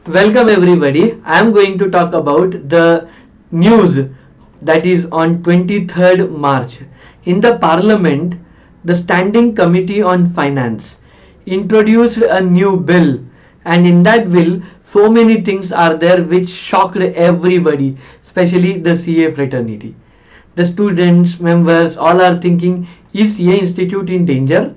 Welcome everybody. I am going to talk about the news that is on 23rd March. In the Parliament, the Standing Committee on Finance introduced a new bill, and in that bill so many things are there which shocked everybody, especially the CA fraternity. The students, members all are thinking, is CA Institute in danger?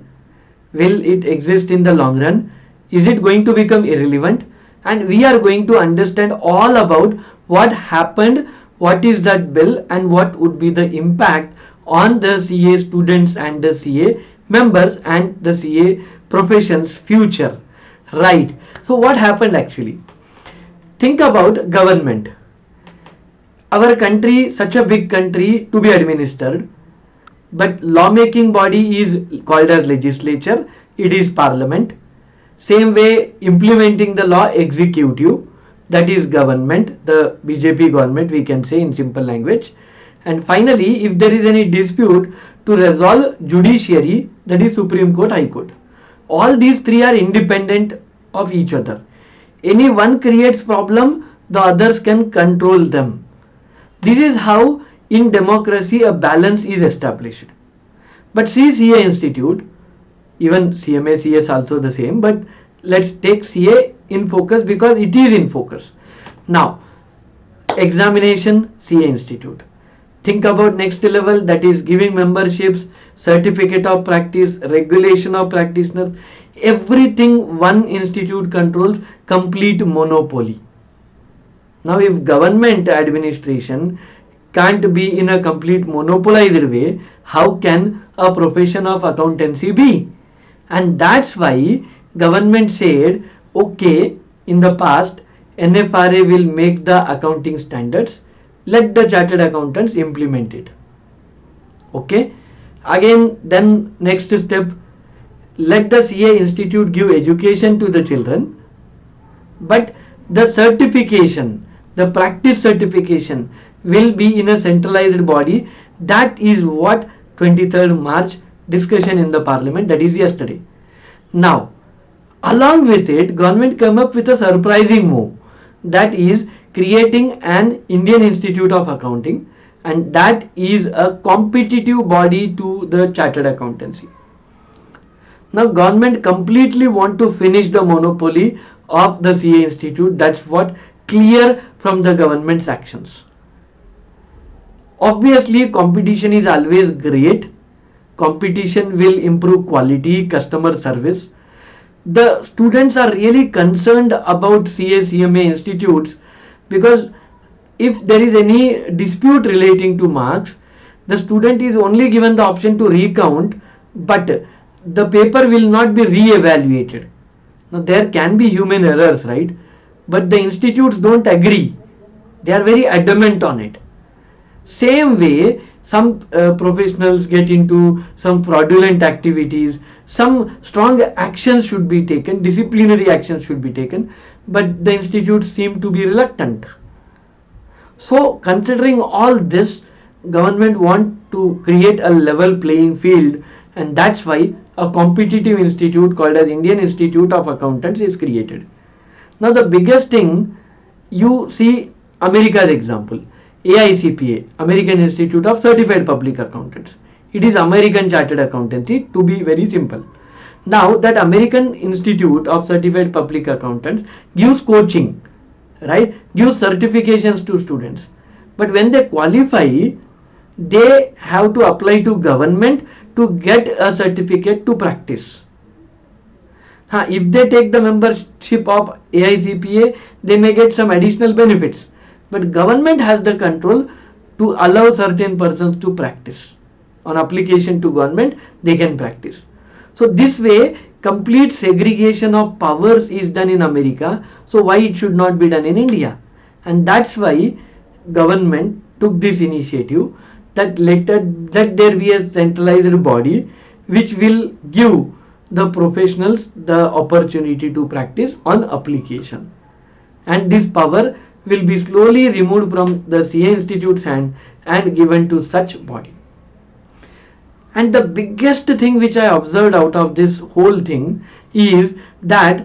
Will it exist in the long run? Is it going to become irrelevant? And we are going to understand all about what happened, what is that bill, and what would be the impact on the CA students and the CA members and the CA profession's future. Right. So what happened actually? Think about government. Our country, such a big country to be administered, but lawmaking body is called as legislature, it is parliament. Same way, implementing the law, executive, that is government, the BJP government we can say in simple language. And finally, if there is any dispute, to resolve, judiciary, that is Supreme Court, High Court. All these three are independent of each other. Any one creates problem, the others can control them. This is how in democracy a balance is established. But see CA Institute, even CMA, CS also the same, but let's take CA in focus because it is in focus. Now, examination, CA Institute. Think about next level, that is giving memberships, certificate of practice, regulation of practitioners, everything one institute controls, complete monopoly. Now if government administration can't be in a complete monopolized way, how can a profession of accountancy be? And that's why government said, okay, in the past NFRA will make the accounting standards, let the chartered accountants implement it. Okay, again then next step, let the CA Institute give education to the children, but the certification, the practice certification will be in a centralized body. That is what 23rd March discussion in the parliament, that is yesterday. Now along with it, government came up with a surprising move, that is creating an Indian Institute of Accounting, and that is a competitive body to the chartered accountancy. Now government completely want to finish the monopoly of the CA Institute. That's what clear from the government's actions. Obviously competition is always great. Competition will improve quality, customer service. The students are really concerned about CA, CMA institutes because if there is any dispute relating to marks, the student is only given the option to recount, but the paper will not be re-evaluated. Now there can be human errors, right? But the institutes don't agree. They are very adamant on it. Same way, some professionals get into some fraudulent activities, some strong actions should be taken, disciplinary actions should be taken, but the institutes seem to be reluctant. So considering all this, government want to create a level playing field, and that's why a competitive institute called as Indian Institute of Accountants is created. Now the biggest thing, you see America's example, AICPA, American Institute of Certified Public Accountants. It is American Chartered Accountancy, to be very simple. Now that American Institute of Certified Public Accountants gives coaching, right, gives certifications to students, but when they qualify, they have to apply to government to get a certificate to practice. If they take the membership of AICPA, they may get some additional benefits, but government has the control to allow certain persons to practice. On application to government, they can practice. So this way, complete segregation of powers is done in America, so why it should not be done in India? And that's why government took this initiative, that let there be a centralized body which will give the professionals the opportunity to practice on application, and this power will be slowly removed from the CA Institute's hand and given to such body. And the biggest thing which I observed out of this whole thing is that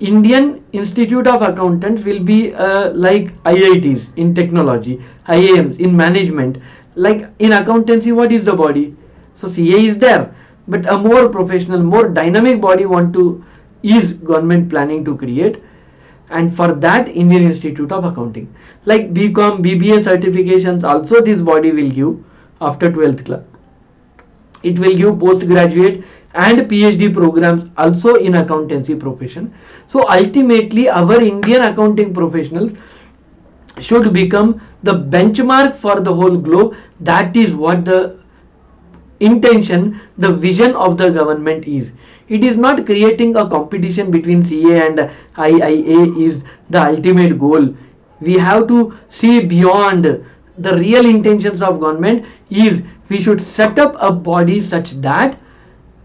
Indian Institute of Accountants will be like IITs in technology, IIMs in management. Like in accountancy, what is the body? So CA is there, but a more professional, more dynamic body is government planning to create, and for that Indian Institute of Accounting. Like BCom, BBA certifications also this body will give after 12th class. It will give postgraduate and PhD programs also in accountancy profession. So ultimately our Indian accounting professionals should become the benchmark for the whole globe. That is what the intention, the vision of the government is. It is not creating a competition between CA and IIA is the ultimate goal. We have to see beyond. The real intentions of government is we should set up a body such that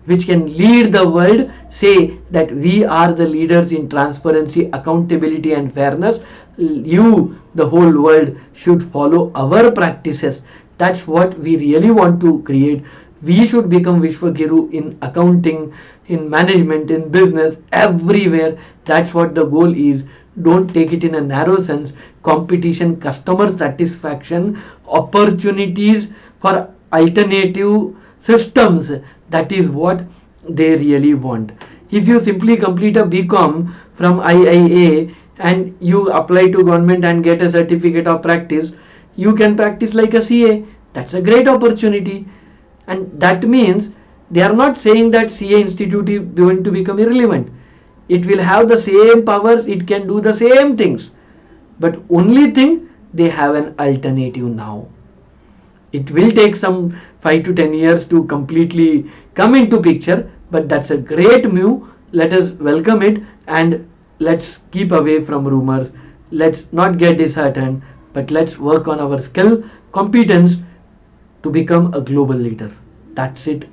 which can lead the world, say that we are the leaders in transparency, accountability and fairness. You, the whole world, should follow our practices. That's what we really want to create. We should become Vishwaguru in accounting, in management, in business, everywhere. That's what the goal is. Don't take it in a narrow sense. Competition, customer satisfaction, opportunities for alternative systems, that is what they really want. If you simply complete a BCom from IIA and you apply to government and get a certificate of practice, you can practice like a CA. That's a great opportunity. And that means they are not saying that CA institute is going to become irrelevant. It will have the same powers, it can do the same things, but only thing, they have an alternative now. It will take some 5 to 10 years to completely come into picture, but that's a great move. Let us welcome it and let's keep away from rumors. Let's not get disheartened, but let's work on our skill, competence to become a global leader. That's it.